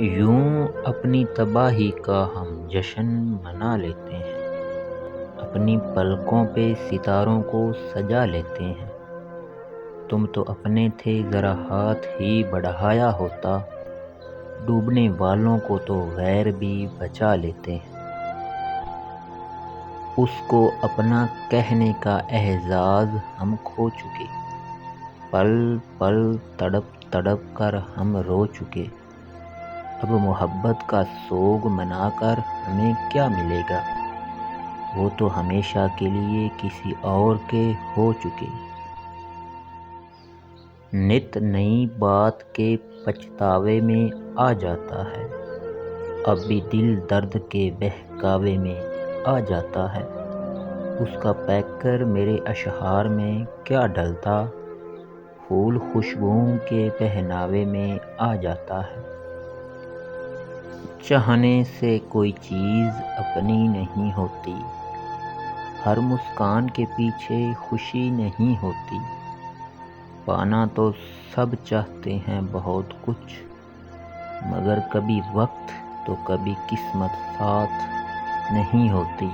یوں اپنی تباہی کا ہم جشن منا لیتے ہیں، اپنی پلکوں پہ ستاروں کو سجا لیتے ہیں۔ تم تو اپنے تھے ذرا ہاتھ ہی بڑھایا ہوتا، ڈوبنے والوں کو تو غیر بھی بچا لیتے ہیں۔ اس کو اپنا کہنے کا اعزاز ہم کھو چکے، پل پل تڑپ تڑپ کر ہم رو چکے۔ اب محبت کا سوگ منا کر ہمیں کیا ملے گا، وہ تو ہمیشہ کے لیے کسی اور کے ہو چکے۔ نت نئی بات کے پچھتاوے میں آ جاتا ہے، اب بھی دل درد کے بہکاوے میں آ جاتا ہے۔ اس کا پیکر میرے اشعار میں کیا ڈلتا، پھول خوشبوؤں کے پہناوے میں آ جاتا ہے۔ چاہنے سے کوئی چیز اپنی نہیں ہوتی، ہر مسکان کے پیچھے خوشی نہیں ہوتی۔ پانا تو سب چاہتے ہیں بہت کچھ، مگر کبھی وقت تو کبھی قسمت ساتھ نہیں ہوتی۔